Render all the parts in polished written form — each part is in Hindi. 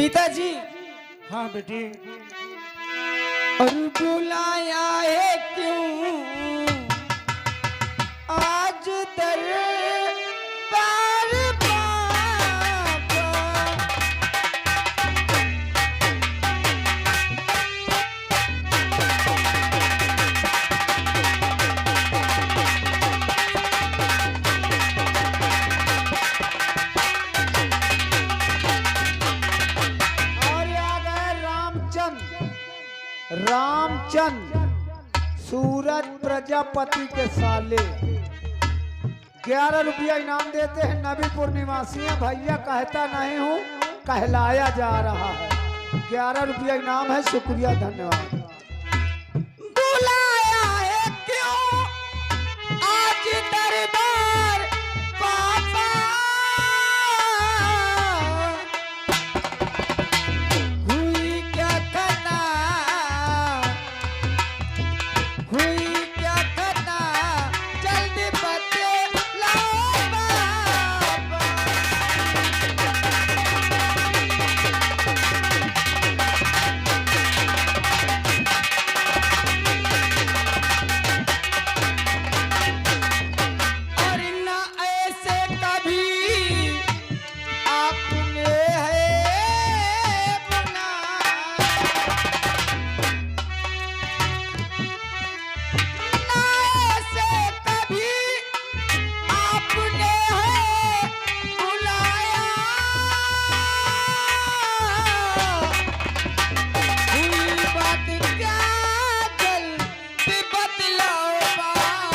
पिताजी। हाँ बेटी। और बुलाया है क्यों आज दरबार बाबा। और आ गए रामचंद सूरज प्रजापति के साले। 11 रुपया इनाम देते हैं। नबीपुर निवासी है भैया, कहता नहीं हूँ कहलाया जा रहा है। 11 रुपया इनाम है, शुक्रिया धन्यवाद। बुलाया है क्यों आज दरबार बाबा। हुई क्या घटना, हुई क्या घटना, जल्दी बतलाओ बाबा। और न ऐसे कभी आपने है बुलाया, न ऐसे कभी आपने है बुलाया। हुई बात क्या जल्दी बतलाओ बाप।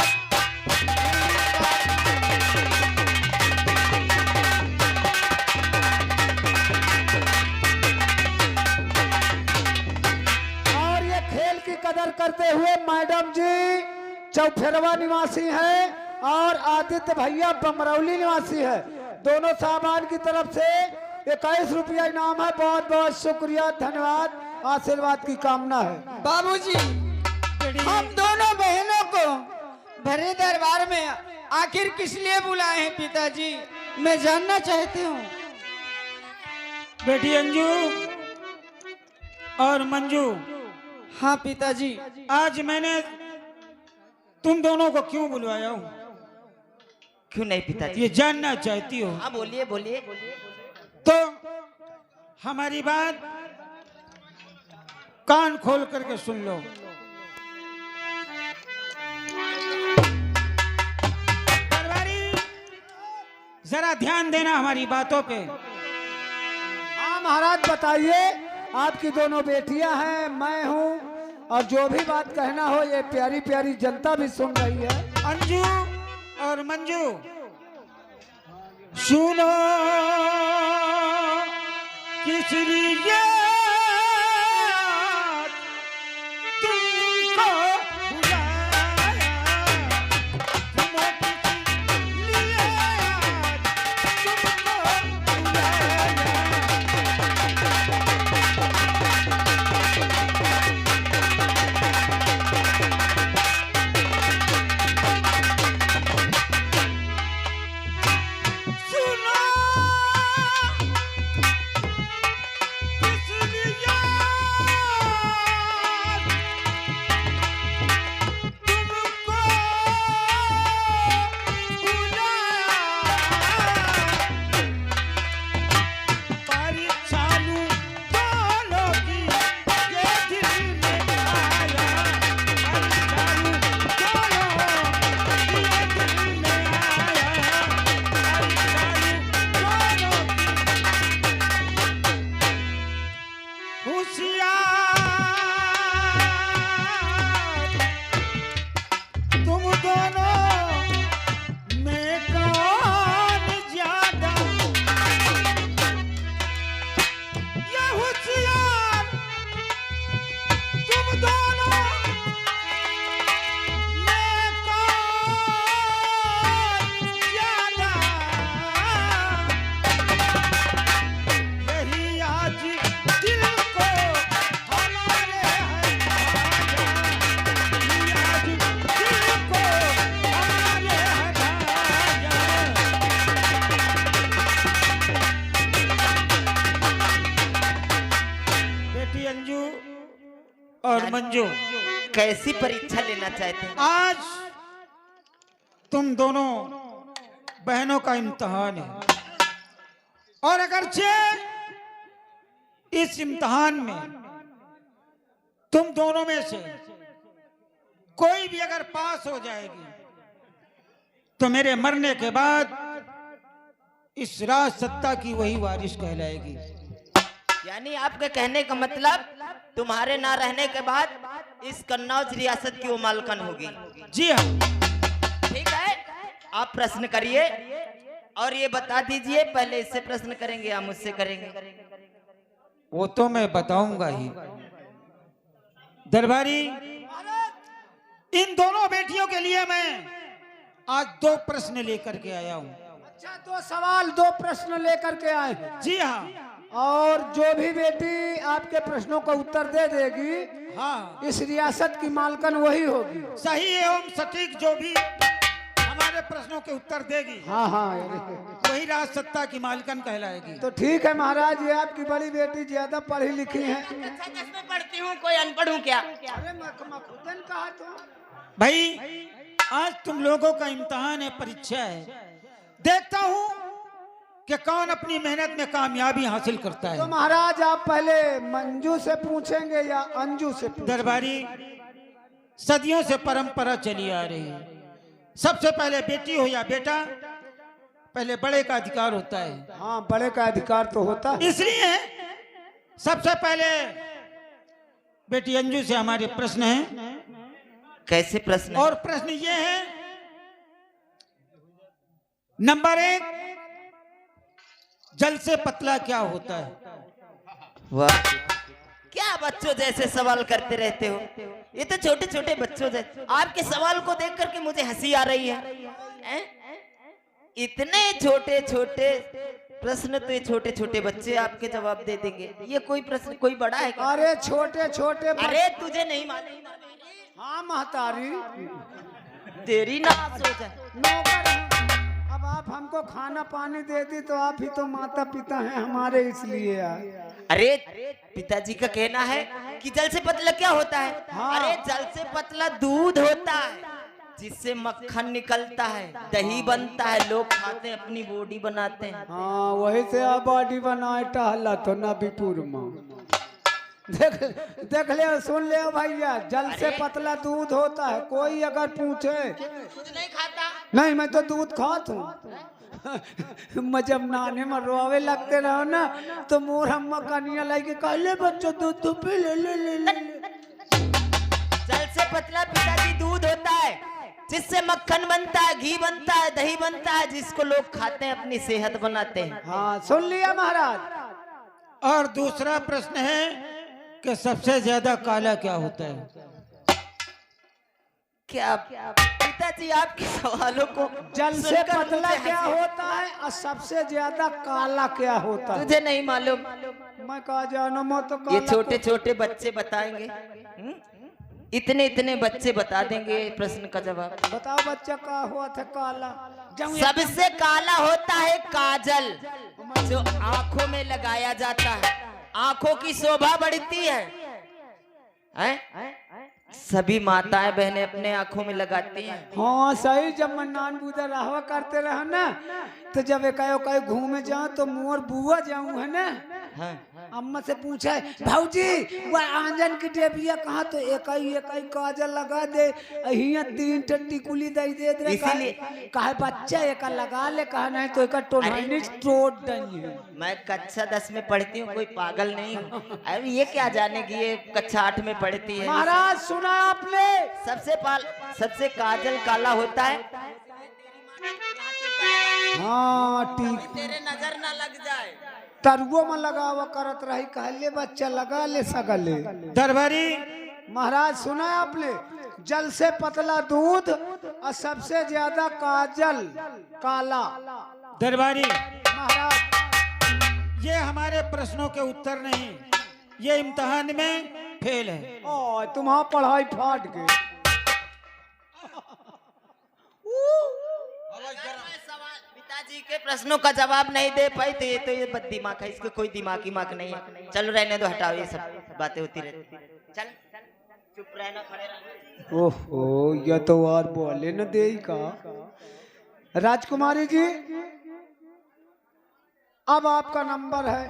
और ये खेल की कदर करते हुए मैडम जी चौफेरवा निवासी हैं और आदित्य भैया बमरौली निवासी है। दोनों सामान की तरफ से 21 रुपया इनाम है। बहुत बहुत शुक्रिया धन्यवाद, आशीर्वाद की कामना है। बाबूजी, हम दोनों बहनों को भरे दरबार में आखिर किस लिए बुलाए हैं पिताजी, मैं जानना चाहती हूँ। बेटी अंजू और मंजू, हाँ पिताजी। आज मैंने तुम दोनों को क्यों बुलवाया हूँ, क्यों नहीं पिताजी? ये जानना चाहती हो? हाँ बोलिए बोलिए। तो हमारी बात कान खोल करके सुन लो। दरबारी, जरा ध्यान देना हमारी बातों पे। हाँ महाराज बताइए। आपकी दोनों बेटियां हैं, मैं हूँ, और जो भी बात कहना हो ये प्यारी प्यारी जनता भी सुन रही है। अंजू और मंजू सुनो, किस लिए तुमको बुलाया, सुनो किस लिए तुमको बुलाया। सुनो किस और मंजू, कैसी परीक्षा लेना चाहते हैं? आज तुम दोनों बहनों का इम्तिहान है, और अगरचे इस इम्तिहान में तुम दोनों में से कोई भी अगर पास हो जाएगी तो मेरे मरने के बाद इस राज सत्ता की वही वारिस कहलाएगी। यानी आपके कहने का मतलब तुम्हारे ना रहने के बाद इस कन्नौज रियासत की वो मालकन होगी। जी हाँ। ठीक है, आप प्रश्न करिए और ये बता दीजिए, पहले इससे प्रश्न करेंगे या मुझसे करेंगे? वो तो मैं बताऊंगा ही। दरबारी, इन दोनों बेटियों के लिए मैं आज 2 प्रश्न लेकर के आया हूँ। अच्छा, 2 सवाल 2 प्रश्न लेकर के आए हैं। जी हाँ। और जो भी बेटी आपके प्रश्नों का उत्तर दे देगी, हाँ, इस रियासत की मालकन वही होगी। सही एवं सटीक जो भी हमारे प्रश्नों के उत्तर देगी, हाँ हाँ, वही राज सत्ता की मालकन कहलाएगी। तो ठीक है महाराज, ये आपकी बड़ी बेटी ज्यादा पढ़ी लिखी है। में पढ़ती हूँ, कोई अनपढ़ हूँ क्या? अरे मखदूम कहा तो भाई, आज तुम लोगों का इम्तिहान है, परीक्षा है। देखता हूँ कि कौन अपनी मेहनत में कामयाबी हासिल करता तो है। महाराज, आप पहले मंजू से पूछेंगे या अंजू से पूछेंगे? दरबारी, सदियों से परंपरा चली आ रही है, सबसे पहले बेटी हो या बेटा, पहले बड़े का अधिकार होता है। हाँ, बड़े का अधिकार तो होता है। इसलिए सबसे पहले बेटी अंजू से हमारे प्रश्न हैं। कैसे प्रश्न? और प्रश्न ये है, नंबर 1, जल से पतला क्या होता है? वाह, क्या बच्चों जैसे सवाल करते रहते हो। ये तो छोटे छोटे बच्चों जैसे। आपके सवाल को देख करके मुझे हंसी आ रही है। इतने छोटे छोटे प्रश्न, तो ये छोटे छोटे बच्चे आपके जवाब दे देंगे। ये कोई प्रश्न कोई बड़ा है क्या? अरे छोटे छोटे अरे तुझे नहीं मालूम? हाँ महतारी, तेरी ना सोच है। नौकर हैं। अब आप हमको खाना पानी दे दी तो आप ही तो माता पिता हैं हमारे, इसलिए यार। अरे पिताजी का कहना है कि जल से पतला क्या होता है? हाँ। अरे जल से पतला दूध होता है, जिससे मक्खन निकलता है, दही बनता है, लोग खाते हैं, अपनी बॉडी बनाते हैं। हाँ, वही से आप बॉडी बनाए टहला तो नबीपुर में। देख ले, सुन ले भैया, जल से पतला दूध होता है। कोई अगर पूछे, दूध नहीं खाता? नहीं, मैं तो दूध खाता हूँ। मैं जब नाने में रोवे लगते रहो ना, तो मोर अम्मा कनिया लाके कहले बच्चों दूध तो पी ले ले ले ले। जल से पतला पिताजी दूध होता है, जिससे मक्खन बनता है, घी बनता है, दही बनता है, जिसको लोग खाते हैं, अपनी सेहत बनाते हैं। हाँ, सुन लिया महाराज। और दूसरा प्रश्न है कि सबसे ज्यादा काला क्या होता है? क्या पिताजी आपके सवालों को जल से सुनकर पतला मुझे क्या हंसी- होता है और सबसे ज्यादा काला क्या होता है? तुझे नहीं मालूम? मैं कहा जानो, मैं तो ये काला छोटे छोटे बच्चे बताएंगे। इतने इतने बच्चे बता देंगे प्रश्न का जवाब। बताओ बच्चा का हुआ था काला? सबसे काला होता है काजल, जो आंखों में लगाया जाता है, आंखों की शोभा बढ़ती है। सभी माताएं बहनें अपने आंखों में लगाती हैं। हाँ सही, जब मैं नान बुदा रहवा करते रहा ना, तो जब एक घूमे जाऊं तो मोर बुआ जाऊं है ना, हाँ। अम्मा से पूछा है, भाऊजी वह आंजन की डेबिया कहाँ? तो एक काजल लगा दे, हिया 3 टट्टी कुली दे दे दे। इसीलिए कहा बच्चा एक लगा ले, कहा नहीं तो एक टोलहानी तोड़ देंगे। मैं कक्षा 10 में पढ़ती हूँ, कोई पागल नहीं हूँ। अरे ये क्या जाने की ये कक्षा 8 में पढ़ती है। महाराज सुना आपने? सबसे काजल काला होता है। हाँ ठीक, तेरे नजर ना लग जाए। तरुओं में लगावा करत रही, कहले बच्चा लगा ले सगले। दरबारी, महाराज सुना आपने? जल से पतला दूध और सबसे ज्यादा काजल काला। दरबारी, महाराज ये हमारे प्रश्नों के उत्तर नहीं, ये इम्तिहान में फेल है। ओ तुम्हारा पढ़ाई फाट गई। पिताजी के प्रश्नों का जवाब नहीं दे पाई तो ये बद दिमाग है, इसको कोई दिमाग नहीं है। चलो रहने दो, हटाओ, ये सब बातें होती रहती। चल चुप रहना, खड़े रहना। ओहो, ये तो और बोले न दे का। राजकुमारी जी, अब आपका नंबर है।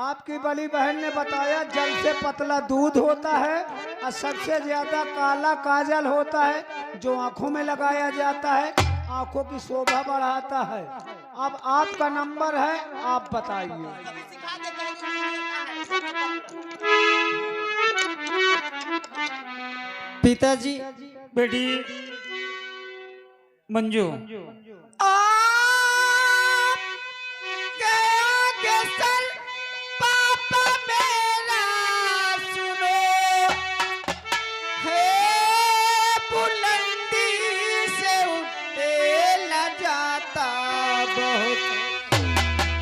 आपकी बड़ी बहन ने बताया जल से पतला दूध होता है और सबसे ज्यादा काला काजल होता है जो आंखों में लगाया जाता है, आंखों की शोभा बढ़ाता है। अब आपका नंबर है, आप बताइए। सिखा दे कैसे पिताजी, बेटी मंजू, पापा मेरा सुनो, है बुलंदी से उठते न जाता बहुत,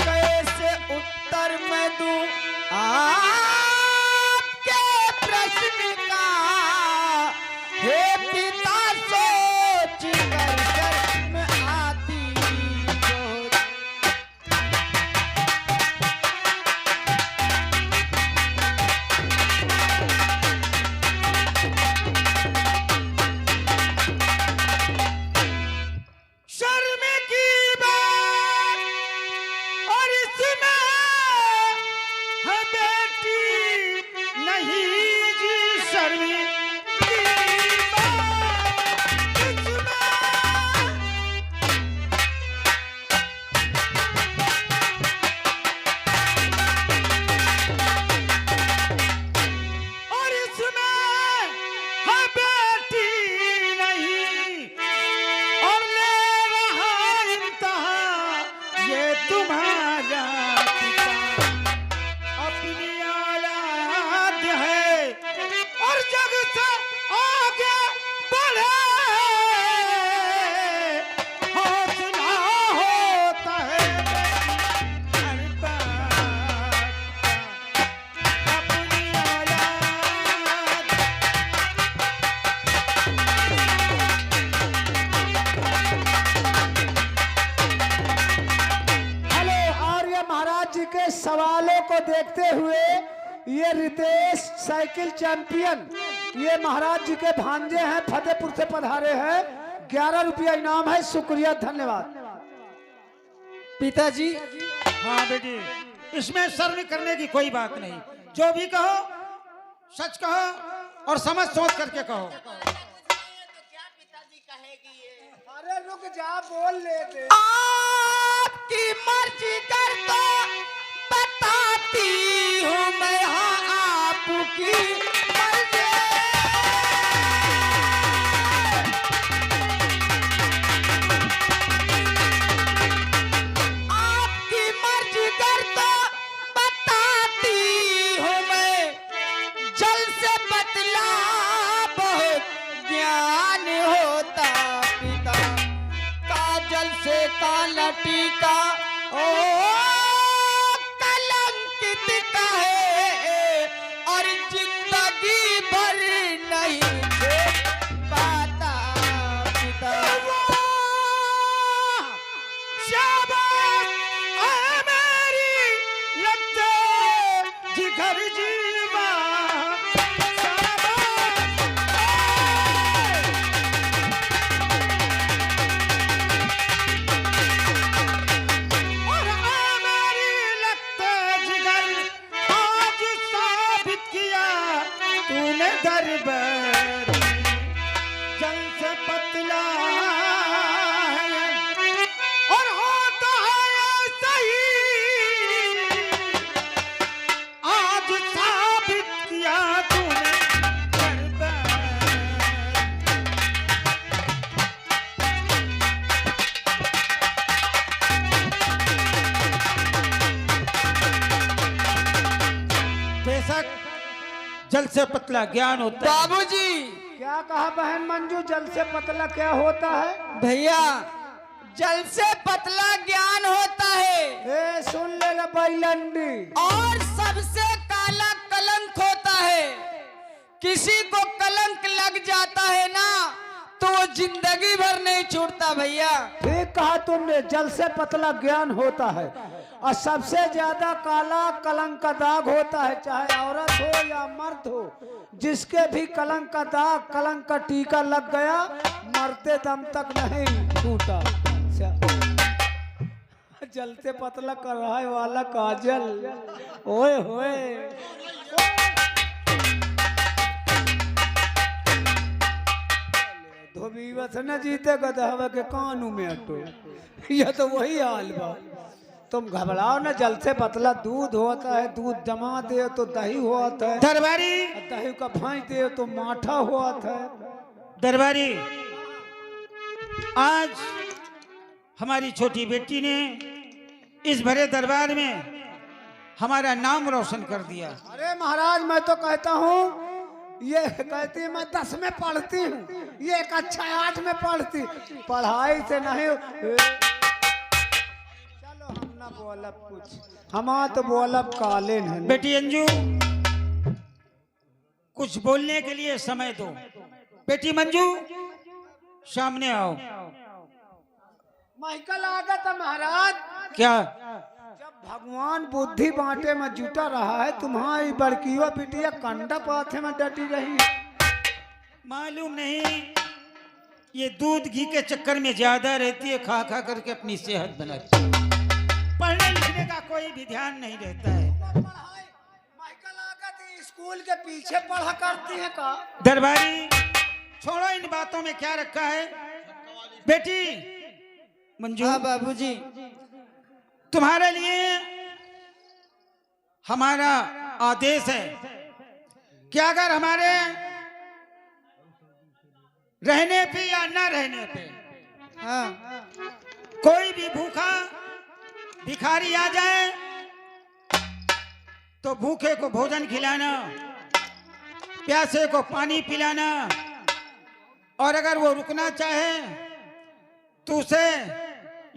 कैसे उत्तर मैं दूं आपके प्रश्न का, हे पिता सोच कर शर्म आती बहुत। शर्म की बात और इसमें है बेटी नहीं जी, शर्म की बात इसमें। और इसमें है बेटी नहीं, और ले रहा इम्तिहान ये तुम्हारा पिता, अपनी औलाद है और जग से आगे बढ़े, हौसला होता है हर बात का, अपनी औलाद। हेलो, और ये महाराज जी के सवालों को देखते हुए ये रितेश साइकिल चैंपियन, ये महाराज जी के भांजे हैं, फतेहपुर से पधारे हैं। 11 रुपया इनाम है। शुक्रिया, धन्यवाद। पिताजी, हाँ बेटी, इसमें शर्म करने की कोई बात नहीं। जो भी कहो सच कहो और समझ सोच करके कहो। तो क्या पिताजी कहेगी ये? अरे रुक जा, बोल लेते। आपकी मर्जी कर तो बताती हूँ मैं, हाँ आपकी मर्जी। आपकी मर्जी कर तो बताती हूँ मैं, जल से पतला बहुत ज्ञान होता पिता, काजल से काला टीका ओ कलंकित कहे, और जिंदगी भर नहीं देख पाता पिता। शाबाश ऐ मेरी लगते जिगर जीवा, शाबाश और ऐ मेरी लगते जिगर, आज साबित किया तूने दरबार, जल से पतला है और होता है सही, आज साबित किया तूने दरबार। बेशक जल से पतला ज्ञान होता है। बाबूजी, क्या कहा बहन मंजू, जल से पतला क्या होता है? भैया जल से पतला ज्ञान होता है ए सुन ले ला बैलंडी। और सबसे काला कलंक होता है। किसी को कलंक लग जाता है ना, तो वो जिंदगी भर नहीं छूटता भैया। ठीक कहा तुमने, जल से पतला ज्ञान होता है और सबसे ज्यादा काला कलंक का दाग होता है, चाहे औरत हो या मर्द हो। जिसके भी कलंक का दाग, कलंक का टीका लग गया, मरते दम तक नहीं छूटा। जलते पतला कराए वाला काजल, ओए होए। धोबी बस न जीते गधवा के कानू में अटो, यह तो वही हाल बा। तुम घबराओ न, जल से पतला दूध होता है, दूध जमा दे तो दही होता है, दरबारी दही का भाई दे तो माठा होता है। दरबारी, आज हमारी छोटी बेटी ने इस भरे दरबार में हमारा नाम रोशन कर दिया। अरे महाराज, मैं तो कहता हूँ, ये कहती मैं 10 में पढ़ती हूँ, ये एक अच्छा 8 में पढ़ती, पढ़ाई से नहीं। चलो हम ना बोलब कुछ, हम तो बोलब कालीन है। बेटी अंजू, कुछ बोलने के लिए समय दो। बेटी मंजू, सामने आओ। माइकल आ गया था महाराज। क्या? जब भगवान बुद्धि बांटे में जुटा रहा है, तुम्हारी बड़कीवा बिटिया कंडा पाथे में डटी रही है। मालूम नहीं, ये दूध घी के चक्कर में ज्यादा रहती है, खा खा करके अपनी सेहत बनाती है। पढ़ने लिखने का कोई भी ध्यान नहीं रहता है। माइकल आ गया थी, स्कूल के पीछे पढ़ा करती है का? दरबारी, छोड़ो इन बातों में क्या रखा है। बेटी मंजू, हाँ बाबूजी। तुम्हारे लिए हमारा आदेश है कि अगर हमारे रहने पे या न रहने पे हाँ। कोई भी भूखा भिखारी आ जाए तो भूखे को भोजन खिलाना, प्यासे को पानी पिलाना, और अगर वो रुकना चाहे तो उसे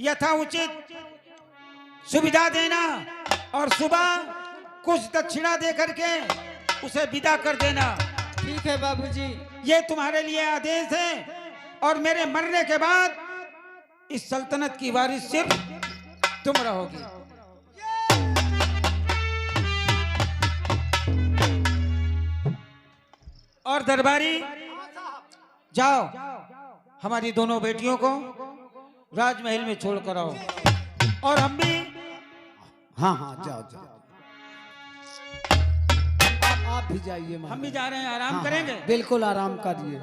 यथाउचित सुविधा देना और सुबह कुछ दक्षिणा दे करके उसे विदा कर देना। ठीक है बाबूजी। ये तुम्हारे लिए आदेश है, और मेरे मरने के बाद इस सल्तनत की वारिस सिर्फ तुम रहोगी। और दरबारी, जाओ हमारी दोनों बेटियों को राजमहल में छोड़कर आओ, और हम भी। हाँ हाँ, जाओ जाओ, आप भी जाइए। हम भी जा रहे हैं, आराम हाँ, करेंगे। हाँ, बिल्कुल आराम करिए।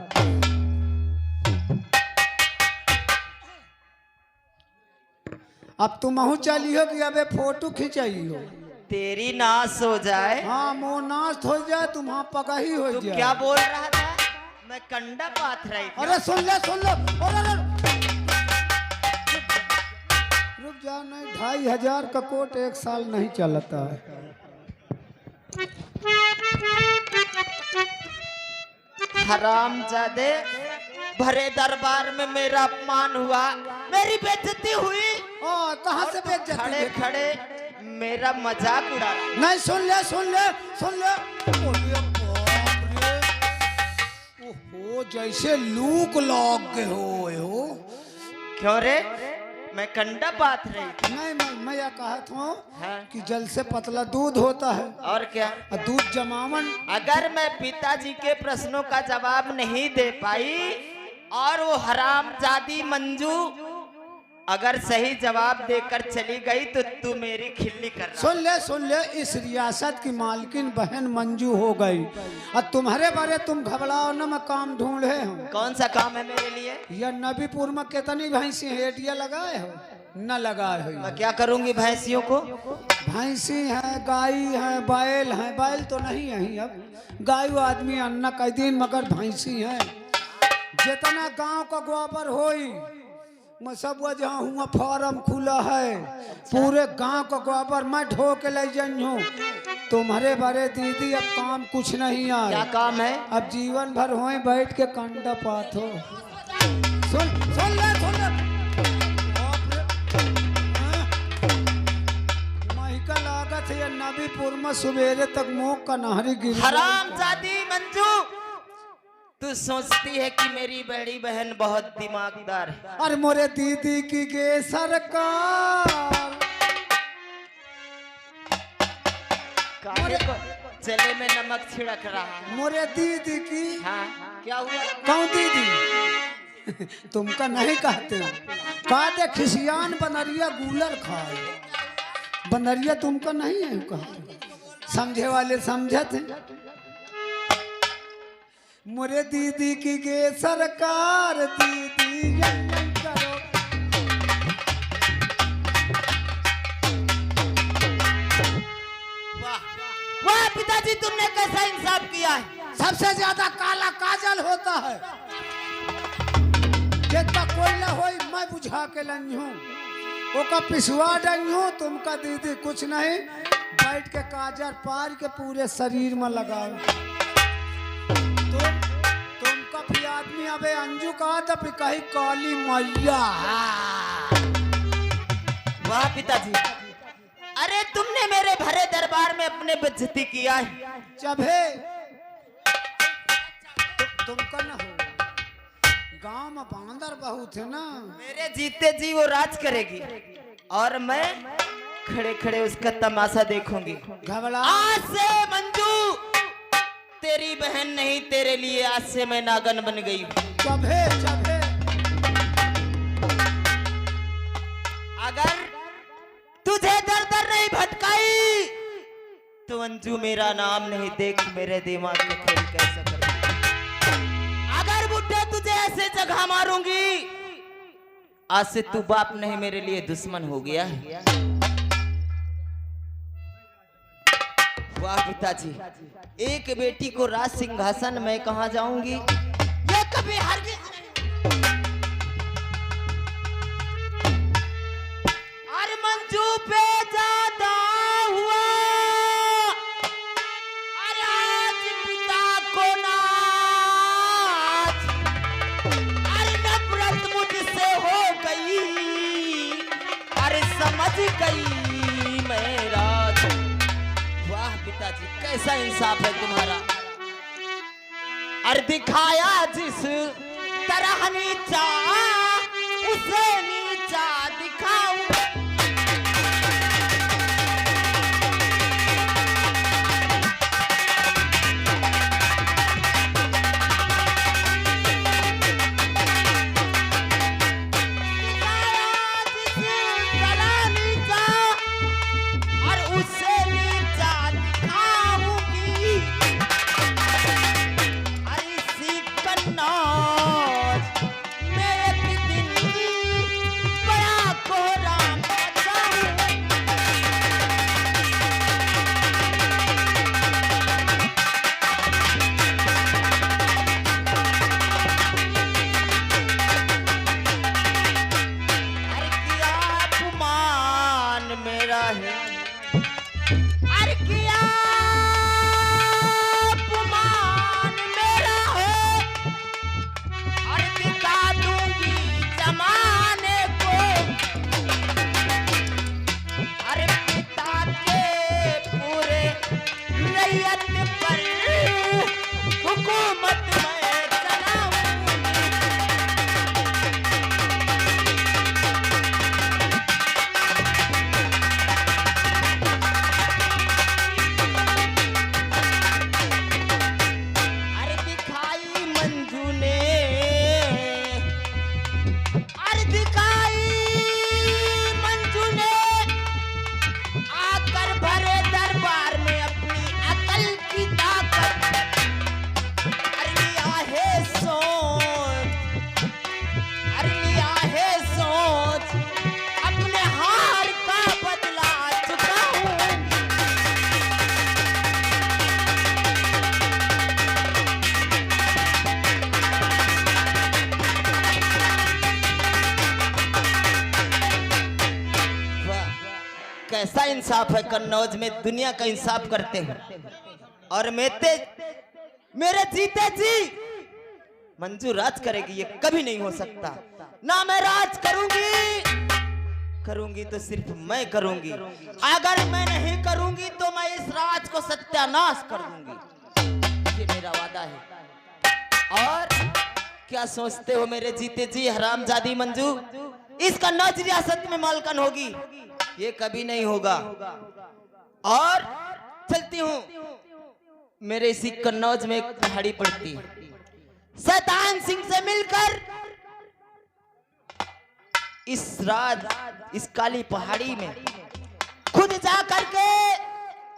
अब तुम अहू चलियो कि अबे फोटो खिंचाइयो? तेरी नाश हो जाए। हाँ, मोह नाश हो जाए, तुम्हारा पगही हो तू जाए। क्या बोल रहा था? मैं कंडा पाथ रही थी। अरे सुन ले, सुन लो। अरे रुक जा, नहीं 2500 का कोट 1 साल नहीं चलता है। हरामजादे, भरे दरबार में मेरा अपमान हुआ, मेरी बेइज्जती हुई। कहाँ से बेइज्जती? खड़े खड़े मेरा मजाक उड़ा। नहीं, सुन ले, सुन ले, सुन ले। ओहो, जैसे लूक लॉक के हो। क्यों रे? मैं कंडा पाथ रही थी। नहीं, मैं यह कहता हूँ हाँ? कि जल से पतला दूध होता है, और क्या? और दूध जमावन। अगर मैं पिताजी के प्रश्नों का जवाब नहीं दे पाई और वो हरामजादी मंजू अगर सही जवाब देकर चली गई तो तू मेरी खिल्ली कर रहा। सुन ले, इस रियासत की मालकिन बहन मंजू हो गई, और तुम्हारे बारे तुम घबराओ न, मैं काम ढूंढे हूँ। कौन सा काम है मेरे लिए? यह नबीपुर में कितनी भैंसी हेडिया लगाए हो? न लगाए हो? मैं क्या करूंगी भैंसियों को? भैंसी है, गाय है, बैल है। बैल तो नहीं है अब, गाय आदमी अन्ना कह दिन, मगर भैंसी है। जितना गांव का गोबर होई, मैं सब जहाँ हुआ फार्म खुला है, पूरे गांव का गोबर मैं ढो के ले जाऊँ। तुम्हारे बारे दीदी अब काम कुछ नहीं आए। क्या काम है? अब जीवन भर होए बैठ के कंडा पाथो। सुन ले। महिका लागत है नबीपुर में सवेरे तक मुँह का नहरी गिर। हरामजादी मंजू, तू सोचती है कि मेरी बड़ी बहन बहुत दिमागदार है। और मोरे दीदी की गे सरकार, काहे को चले में नमक छिड़क रहा है? मोरे दीदी की। हाँ, क्या हुआ? कौन दीदी? तुमका नहीं कहते हो, कहते खिसियान बनरिया गूलर खाए। बनरिया तुमका नहीं है कहते, समझे वाले समझे थे। मोरे दीदी की गे सरकार, दीदी यही करो। वाह पिताजी, तुमने कैसा इंसाफ किया है। सबसे ज्यादा काला काजल होता है, जितना कोयला होई मैं बुझा के लनी हूँ, ओका पिसवा डनी हूँ। तुमका दीदी कुछ नहीं, बैठ के काजल पार के पूरे शरीर में लगाओ। तुमका भी आदमी अबे अंजू कहा था कही काली मैया। वाह पिताजी, अरे तुमने मेरे भरे दरबार में अपने बेइज्जती किया है। चबे तुमका ना हो, गांव में बांदर बहुत है ना। मेरे जीते जी वो राज करेगी और मैं खड़े खड़े उसका तमाशा देखूंगी। घबरा आज से मंजू तेरी बहन नहीं, तेरे लिए आज से मैं नागन बन गई हूँ। चबे चबे अगर तुझे दर दर नहीं भटकाई तो अंजू मेरा नाम नहीं। देख मेरे दिमाग में खेल कैसा कर। अगर बुड्ढे तुझे ऐसे जगह मारूंगी, आज से तू बाप नहीं मेरे लिए दुश्मन हो गया है। वाह पिताजी, एक बेटी को राज सिंहासन में कहाँ जाऊंगी, ये कभी हरगिज अरे मंजू पे ज्यादा हुआ। अरे आज पिता को नाच, अरे नफरत मुझसे हो गई, अरे समझ गई मेरा। वाह पिताजी, कैसा इंसाफ है तुम्हारा। अरे दिखाया जिस तरह नीचा, उसे नीचा दिखाऊं। कैसा इंसाफ है कन्नौज में, दुनिया का इंसाफ करते हैं। और मेरे जीते जी मंजू राज करेगी, ये कभी नहीं हो सकता। ना मैं राज करूंगी तो सिर्फ मैं करूंगी। अगर मैं नहीं करूंगी तो मैं इस राज को सत्यानाश कर दूंगी। ये मेरा वादा है। और क्या सोचते हो मेरे जीते जी हरामजादी मंजू, इसका नौज रियासत में मालकन होगी? ये कभी नहीं होगा। और चलती हूँ, मेरे इसी कन्नौज में एक पहाड़ी पड़ती है, शैतान सिंह से मिलकर इस काली पहाड़ी में खुद जा करके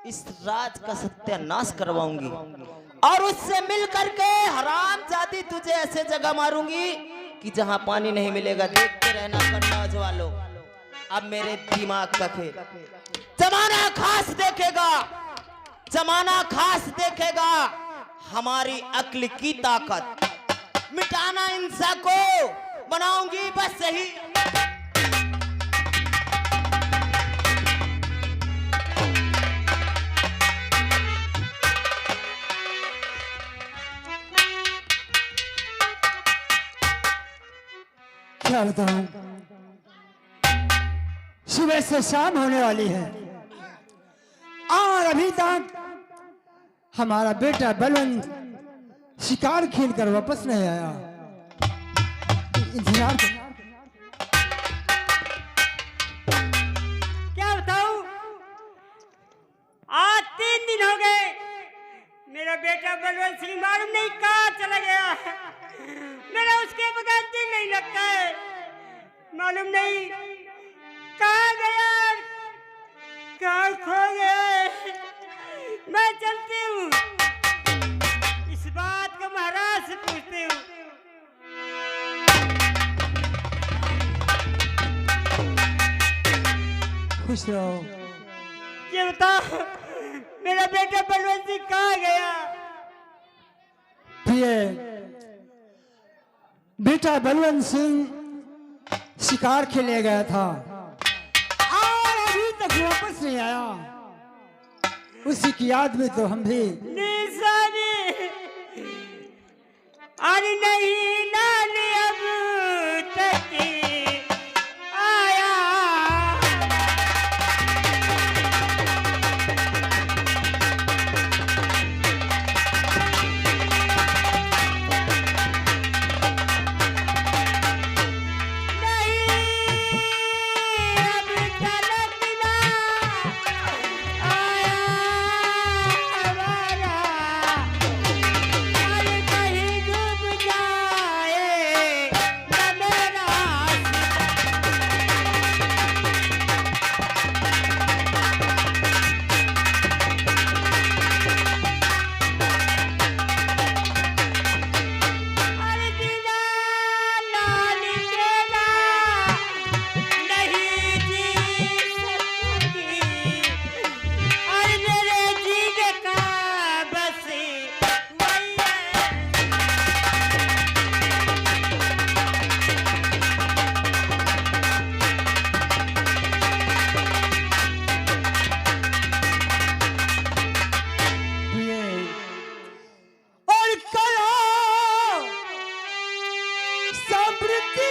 इस राज का सत्यानाश करवाऊंगी और उससे मिल करके हरामजादी तुझे ऐसे जगह मारूंगी कि जहां पानी नहीं मिलेगा। देखते रहना कन्नौज वालों, अब मेरे दिमाग का खेल जमाना खास देखेगा, जमाना खास देखेगा हमारी अक्ल की ताकत। मिटाना इंसान को बनाऊंगी बस सही। क्या बताऊं, सुबह से शाम होने वाली है और अभी तक हमारा बेटा बलवंत शिकार खेल कर वापस नहीं आया। इंतजार क्या बताऊं, आज 3 दिन हो गए मेरा बेटा बलवंत सिंह मालूम नहीं कहाँ चला गया है। मेरा उसके बगैर दिल नहीं लगता है, मालूम नहीं कहाँ गया, कहाँ खो गया है। मैं चलती हूँ, इस बात को महाराज से पूछती हूँ। खुश रहो। ये बताओ मेरा बेटा बलवंत सिंह कहाँ गया? प्रिय बेटा बलवंत सिंह शिकार खेले गया था और अभी तक वापस नहीं आया। उसी की याद में तो हम भी निशानी अरे नहीं लाल अब तक आया। समृद्धि